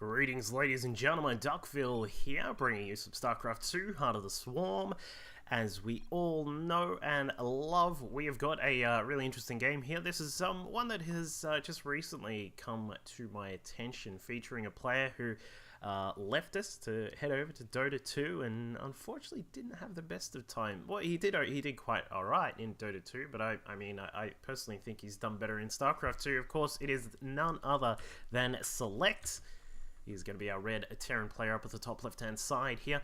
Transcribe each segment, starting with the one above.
Greetings, ladies and gentlemen. Duckville here, bringing you some StarCraft 2: Heart of the Swarm. As we all know and love, we have got a really interesting game here. This is one that has just recently come to my attention, featuring a player who left us to head over to Dota 2 and unfortunately didn't have the best of time. Well, he did quite alright in Dota 2, but I personally think he's done better in StarCraft 2. Of course, it is none other than Select. He's going to be our red Terran player up at the top left-hand side here.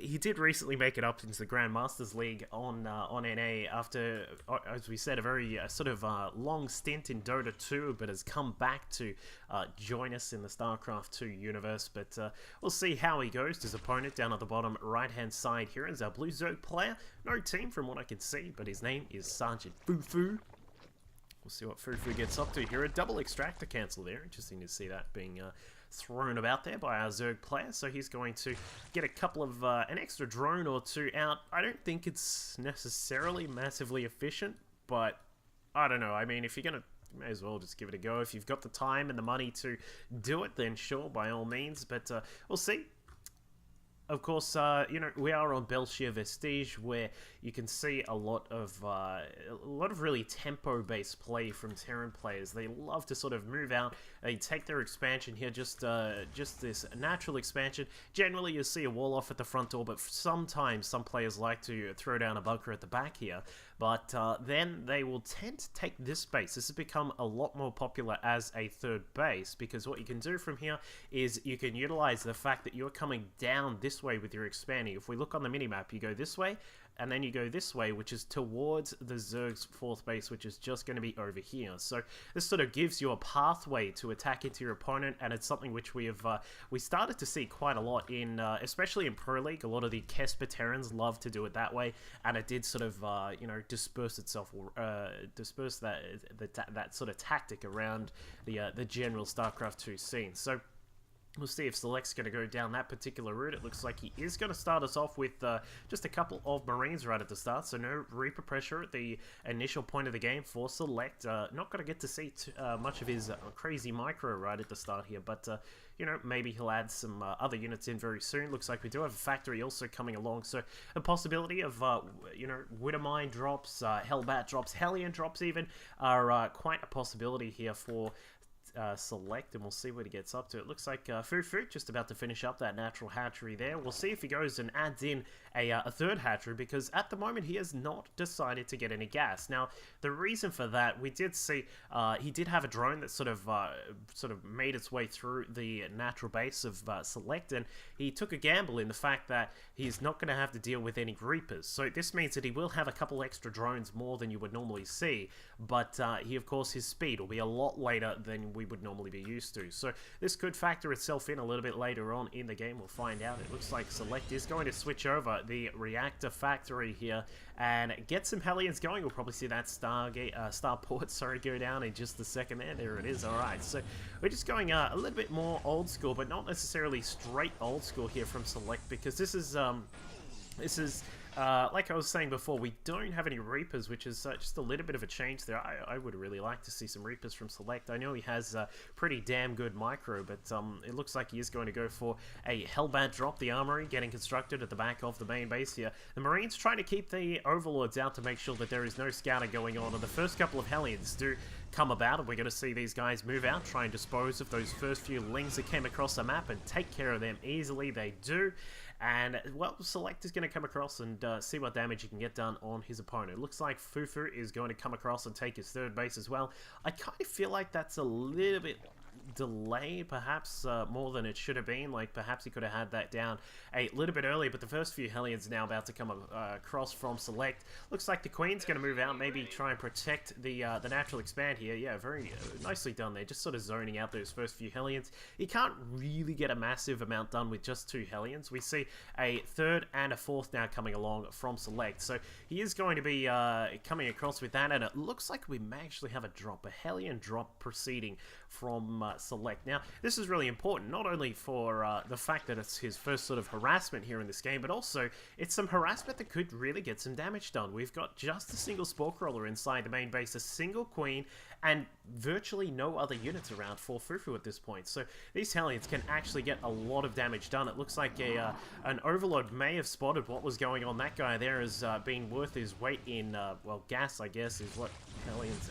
He did recently make it up into the Grandmasters League on NA after, as we said, a very long stint in Dota 2, but has come back to join us in the StarCraft 2 universe. But we'll see how he goes. His opponent down at the bottom right-hand side here is our blue Zerg player. No team from what I can see, but his name is SgtFufu. We'll see what Fufu gets up to here. A double extractor cancel there. Interesting to see that being thrown about there by our Zerg player. So he's going to get a couple of an extra drone or two out. I don't think it's necessarily massively efficient, but I don't know. I mean, if you're gonna, you may as well just give it a go. If you've got the time and the money to do it, then sure, by all means. But we'll see. Of course, we are on Belshire Vestige, where you can see a lot of really tempo-based play from Terran players. They love to sort of move out. They take their expansion here, just this natural expansion. Generally, you'll see a wall off at the front door, but sometimes some players like to throw down a bunker at the back here. But then they will tend to take this base. This has become a lot more popular as a third base, because what you can do from here is you can utilize the fact that you're coming down this way with your expanding. If we look on the minimap, you go this way, and then you go this way, which is towards the Zerg's fourth base, which is just going to be over here. So this sort of gives you a pathway to attack into your opponent, and it's something which we have we started to see quite a lot in, especially in Pro League. A lot of the Kesper Terrans love to do it that way, and it did sort of disperse itself, disperse that sort of tactic around the general StarCraft 2 scene. So we'll see if Select's going to go down that particular route. It looks like he is going to start us off with just a couple of Marines right at the start, so no Reaper pressure at the initial point of the game for Select. Not going to get to see much of his crazy micro right at the start here, but maybe he'll add some other units in very soon. Looks like we do have a factory also coming along, so a possibility of, Widowmine drops, Hellbat drops, Hellion drops even, are quite a possibility here for Select, and we'll see what he gets up to. It looks like Fufu just about to finish up that natural hatchery there. We'll see if he goes and adds in a third hatchery, because at the moment he has not decided to get any gas. Now, the reason for that, we did see he did have a drone that sort of made its way through the natural base of Select, and he took a gamble in the fact that he's not going to have to deal with any Reapers. So this means that he will have a couple extra drones more than you would normally see, but of course, his speed will be a lot later than we would normally be used to. So this could factor itself in a little bit later on in the game. We'll find out. It looks like Select is going to switch over the reactor factory here and get some Hellions going. We'll probably see that starport, go down in just a second there. There it is. Alright, so we're just going a little bit more old school, but not necessarily straight old school here from Select, because this is like I was saying before, we don't have any Reapers, which is just a little bit of a change there. I would really like to see some Reapers from Select. I know he has a pretty damn good micro, but it looks like he is going to go for a Hellbat drop. The armory getting constructed at the back of the main base here. The Marines trying to keep the Overlords out to make sure that there is no scouting going on, and the first couple of Hellions do come about, and we're going to see these guys move out, try and dispose of those first few Lings that came across the map and take care of them easily. They do. And, well, Select is going to come across and see what damage he can get done on his opponent. It looks like Fufu is going to come across and take his third base as well. I kind of feel like that's a little bit delay, perhaps more than it should have been. Like, perhaps he could have had that down a little bit earlier, but the first few Hellions now about to come across from Select. Looks like the Queen's going to move out, maybe try and protect the natural expand here. Yeah, very nicely done there, just sort of zoning out those first few Hellions. You can't really get a massive amount done with just two Hellions. We see a third and a fourth now coming along from Select, so he is going to be coming across with that, and it looks like we may actually have a drop, a Hellion drop proceeding from Select. Now, this is really important, not only for the fact that it's his first sort of harassment here in this game, but also it's some harassment that could really get some damage done. We've got just a single Spore Crawler inside the main base, a single Queen, and virtually no other units around for Fufu at this point. So these Hellions can actually get a lot of damage done. It looks like an Overlord may have spotted what was going on. That guy there has been worth his weight in, well, gas, I guess, is what Hellions,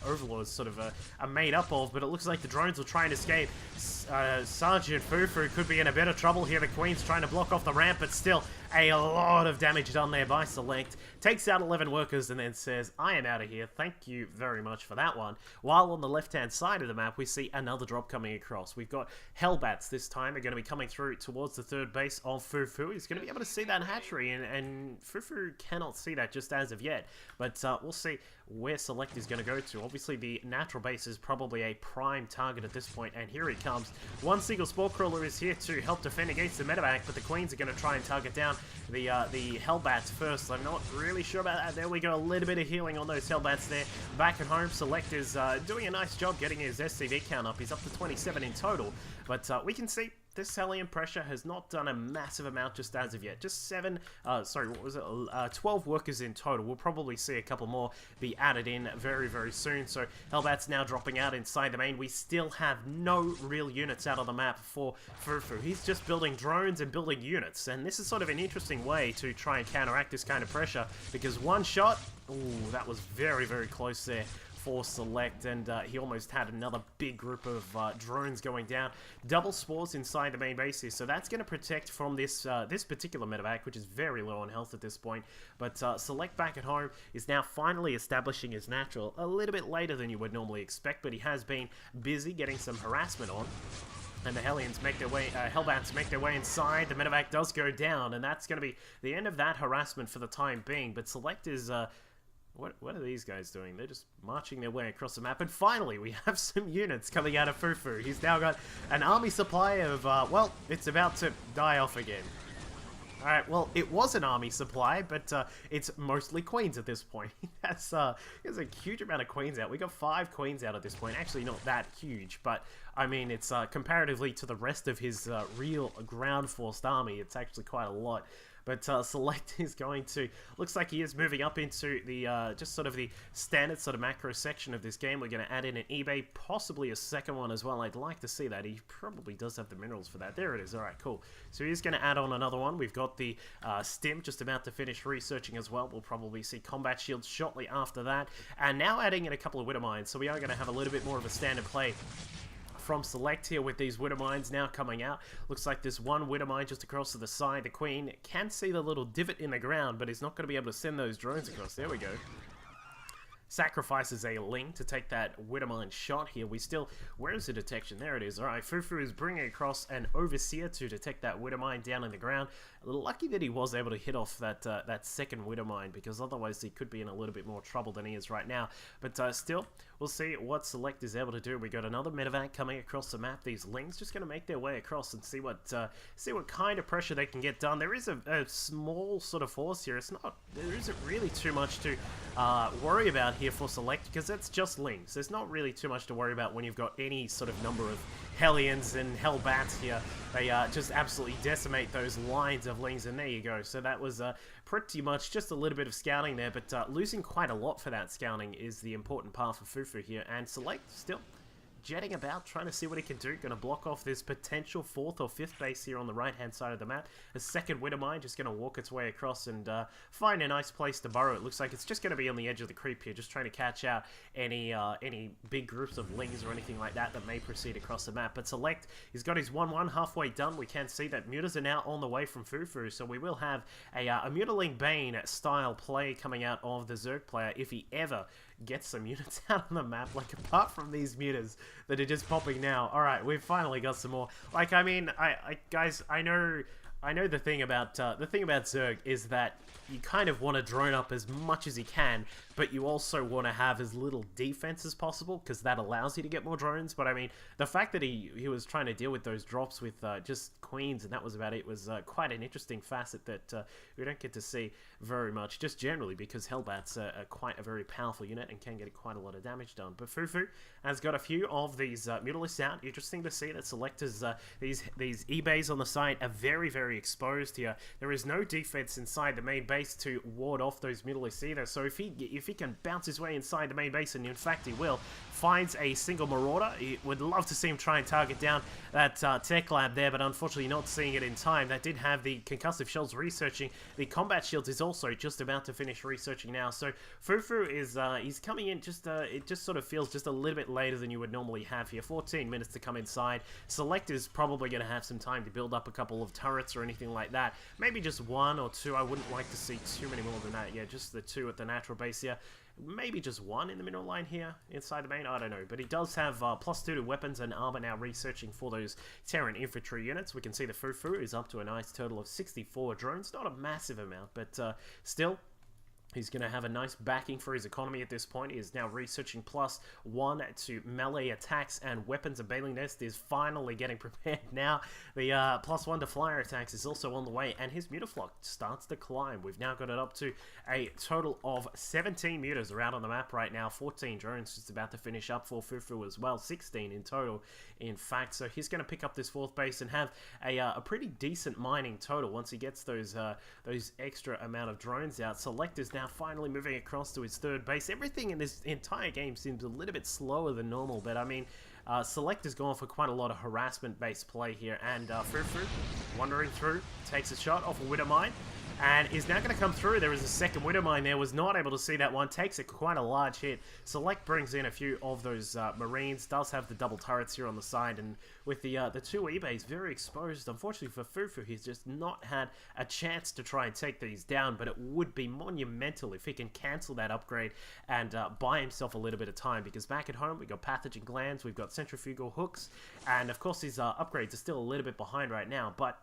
Overlords sort of are made up of, but it looks like the drones will try and escape. SgtFufu could be in a bit of trouble here. The Queen's trying to block off the ramp, but still a lot of damage done there by Select. Takes out 11 workers and then says, I am out of here. Thank you very much for that one. While on the left-hand side of the map, we see another drop coming across. We've got Hellbats this time are going to be coming through towards the third base of Fufu. He's going to be able to see that hatchery, and Fufu cannot see that just as of yet. But we'll see where Select is going to go to. Obviously, the natural base is probably a prime target at this point, and here he comes. One single Spore Crawler is here to help defend against the medevac, but the Queens are going to try and target down the Hellbats first. I'm not really sure about that. There we go, a little bit of healing on those Hellbats there. Back at home, Select is doing a nice job getting his SCV count up. He's up to 27 in total, but we can see this Hellion pressure has not done a massive amount just as of yet. Just 12 workers in total. We'll probably see a couple more be added in very, very soon. So Hellbat's now dropping out inside the main. We still have no real units out on the map for Fufu. He's just building drones and building units. And this is sort of an interesting way to try and counteract this kind of pressure, because one shot, ooh, that was very, very close there for Select, and he almost had another big group of drones going down. Double spores inside the main base here, so that's going to protect from this this particular medevac, which is very low on health at this point. But Select back at home is now finally establishing his natural, a little bit later than you would normally expect, but he has been busy getting some harassment on. And the Hellions make their way, Hellbats make their way inside. The medevac does go down, and that's going to be the end of that harassment for the time being. But Select is What are these guys doing? They're just marching their way across the map. And finally, we have some units coming out of Fufu. He's now got an army supply of, well, it's about to die off again. Alright, well, it was an army supply, but it's mostly Queens at this point. There's a huge amount of Queens out. We got 5 Queens out at this point. Actually, not that huge, but, I mean, it's comparatively to the rest of his real ground-forced army, it's actually quite a lot. But Select is going to, looks like he is moving up into the, just sort of the standard sort of macro section of this game. We're going to add in an eBay, possibly a second one as well. I'd like to see that. He probably does have the minerals for that. There it is. All right, cool. So he's going to add on another one. We've got the Stim just about to finish researching as well. We'll probably see combat shields shortly after that. And now adding in a couple of Widow Mines. So we are going to have a little bit more of a standard play from Select here with these Widow Mines now coming out. Looks like there's one Widow Mine just across to the side. The Queen can see the little divot in the ground, but is not going to be able to send those drones across. There we go. Sacrifices a Ling to take that Widow Mine shot here. We still... Where is the detection? There it is. Alright, Fufu is bringing across an Overseer to detect that Widow Mine down in the ground. Lucky that he was able to hit off that that second Widow Mine, because otherwise he could be in a little bit more trouble than he is right now. But still, we'll see what Select is able to do. We got another medevac coming across the map. These Lings just going to make their way across and see what kind of pressure they can get done. There is a small sort of force here. There isn't really too much to worry about here for Select, because it's just Lings. There's not really too much to worry about when you've got any sort of number of Hellions and Hellbats here. They just absolutely decimate those lines of Lings, and there you go. So that was pretty much just a little bit of scouting there, but losing quite a lot for that scouting is the important part for Fufu here. And Select still jetting about, trying to see what he can do. Going to block off this potential 4th or 5th base here on the right-hand side of the map. A second Widow Mine just going to walk its way across and find a nice place to burrow. It looks like it's just going to be on the edge of the creep here, just trying to catch out any big groups of Lings or anything like that that may proceed across the map. But Select, he's got his 1-1 halfway done. We can see that Mutas are now on the way from Fufu, so we will have a Mutaling Bane style play coming out of the Zerg player if he ever gets some units out on the map, like apart from these Mutas that are just popping now. Alright, we've finally got some more. Like, I mean, guys, I know I know the thing about Zerg is that you kind of want to drone up as much as you can, but you also want to have as little defense as possible, because that allows you to get more drones. But I mean, the fact that he was trying to deal with those drops with just queens, and that was about it, was quite an interesting facet that we don't get to see very much, just generally, because Hellbats are quite a very powerful unit and can get quite a lot of damage done. But Fufu has got a few of these Mutalisks out. Interesting to see that selectors, these E-bays on the side are very, very exposed here. There is no defense inside the main base to ward off those Mutalisks either, so if he can bounce his way inside the main base, and in fact he will, finds a single Marauder. He would love to see him try and target down that tech lab there, but unfortunately not seeing it in time. That did have the concussive shells researching. The combat shields is also just about to finish researching now, so Fufu is he's coming in just it just sort of feels just a little bit later than you would normally have here. 14 minutes to come inside. Select is probably going to have some time to build up a couple of turrets or anything like that. Maybe just one or two. I wouldn't like to see too many more than that. Yeah, just the two at the natural base here. Maybe just one in the middle line here inside the main, I don't know. But he does have +2 to weapons and armor now researching for those Terran infantry units. We can see the Fufu is up to a nice total of 64 drones. Not a massive amount, but still, he's going to have a nice backing for his economy at this point. He is now researching +1 to melee attacks, and weapons and Bailing Nest is finally getting prepared now. The +1 to flyer attacks is also on the way, and his Mutaflock starts to climb. We've now got it up to a total of 17 mutas are out on the map right now. 14 drones just about to finish up for Fufu as well. 16 in total, in fact. So he's going to pick up this 4th base and have a pretty decent mining total once he gets those extra amount of drones out. Select is now finally moving across to his 3rd base. Everything in this entire game seems a little bit slower than normal, but I mean, Select has gone for quite a lot of harassment-based play here, and Fufu, wandering through, takes a shot off a Widow Mine, and is now going to come through. There is a second Widow Mine there, was not able to see that one, takes quite a large hit. Select brings in a few of those Marines, does have the double turrets here on the side, and with the 2 E-bays very exposed. Unfortunately for Fufu, he's just not had a chance to try and take these down, but it would be monumental if he can cancel that upgrade and buy himself a little bit of time, because back at home we've got pathogen glands, we've got centrifugal hooks, and of course his upgrades are still a little bit behind right now, but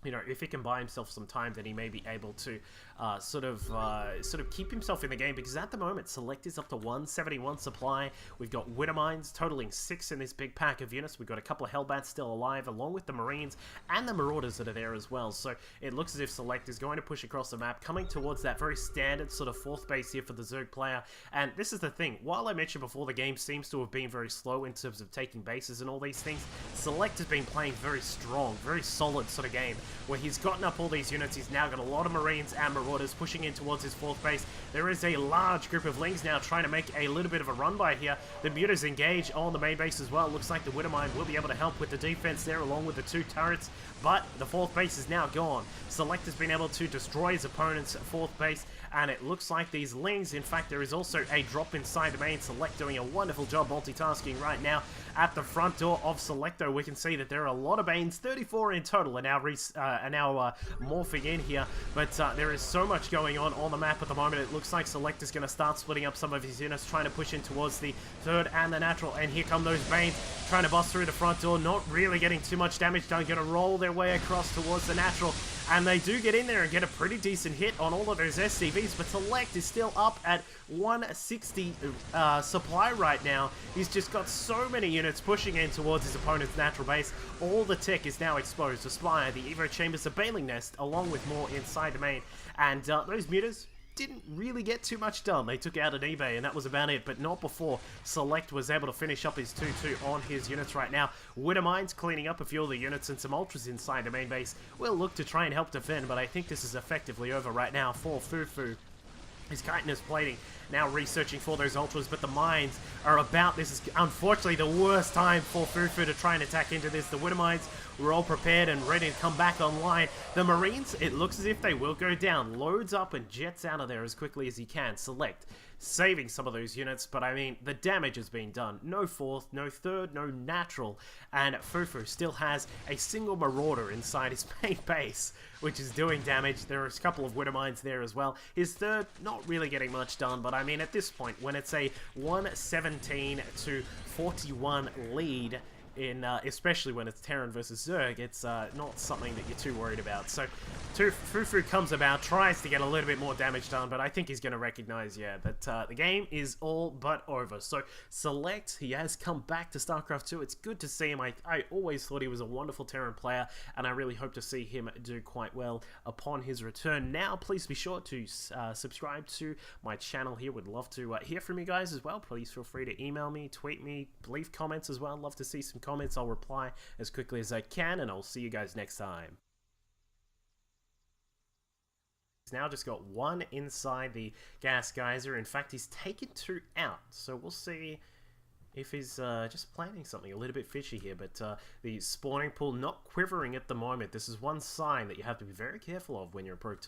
you know, if he can buy himself some time, then he may be able to sort of keep himself in the game, because at the moment, Select is up to 171 supply. We've got Widow Mines totaling 6 in this big pack of units. We've got a couple of Hellbats still alive, along with the Marines and the Marauders that are there as well. So it looks as if Select is going to push across the map, coming towards that very standard sort of 4th base here for the Zerg player. And this is the thing, while I mentioned before the game seems to have been very slow in terms of taking bases and all these things, Select has been playing very strong, very solid sort of game, where he's gotten up all these units. He's now got a lot of Marines and Marauders pushing in towards his 4th base. There is a large group of Lings now trying to make a little bit of a run by here. The Mutas engage on the main base as well. Looks like the Widow Mine will be able to help with the defense there, along with the 2 turrets, but the 4th base is now gone. Select has been able to destroy his opponent's 4th base, and it looks like these Lings, in fact, there is also a drop inside the main. Select doing a wonderful job multitasking right now. At the front door of Selecto, we can see that there are a lot of Banes, 34 in total, are now morphing in here, but there is so much going on the map at the moment. It looks like Select is going to start splitting up some of his units, trying to push in towards the 3rd and the natural, and here come those Banes, trying to bust through the front door, not really getting too much damage done, going to roll their way across towards the natural, and they do get in there and get a pretty decent hit on all of those SCVs, but Select is still up at 160 supply right now. He's just got so many units pushing in towards his opponent's natural base. All the tech is now exposed. The Spire, the Evo Chambers, the Bailing Nest, along with more inside the main, and those mutas didn't really get too much done. They took out an eBay, and that was about it, but not before Select was able to finish up his 2-2 on his units right now. Widow Mines cleaning up a few of the units, and some Ultras inside the main base will look to try and help defend, but I think this is effectively over right now for Fufu. His chitinous plating now researching for those Ultras, but the mines are about. This is unfortunately the worst time for Fufu to try and attack into this. The Widow Mines were all prepared and ready to come back online. The Marines, it looks as if they will go down. Loads up and jets out of there as quickly as he can. Select saving some of those units, but I mean, the damage has been done. No 4th, no 3rd, no natural, and Fufu still has a single Marauder inside his main base, which is doing damage. There are a couple of Widow Mines there as well. His 3rd, not really getting much done, but I mean, at this point, when it's a 117 to 41 lead, especially when it's Terran versus Zerg, it's not something that you're too worried about. So Fufu comes about, tries to get a little bit more damage done, but I think he's going to recognize, yeah, that the game is all but over. So Select, he has come back to StarCraft 2. It's good to see him. I always thought he was a wonderful Terran player, and I really hope to see him do quite well upon his return. Now, please be sure to subscribe to my channel here. Would love to hear from you guys as well. Please feel free to email me, tweet me, leave comments as well. Love to see some comments. I'll reply as quickly as I can, and I'll see you guys next time. He's now just got one inside the gas geyser. In fact, he's taken two out, so we'll see if he's just planning something a little bit fishy here. But the spawning pool not quivering at the moment. This is one sign that you have to be very careful of when you're approaching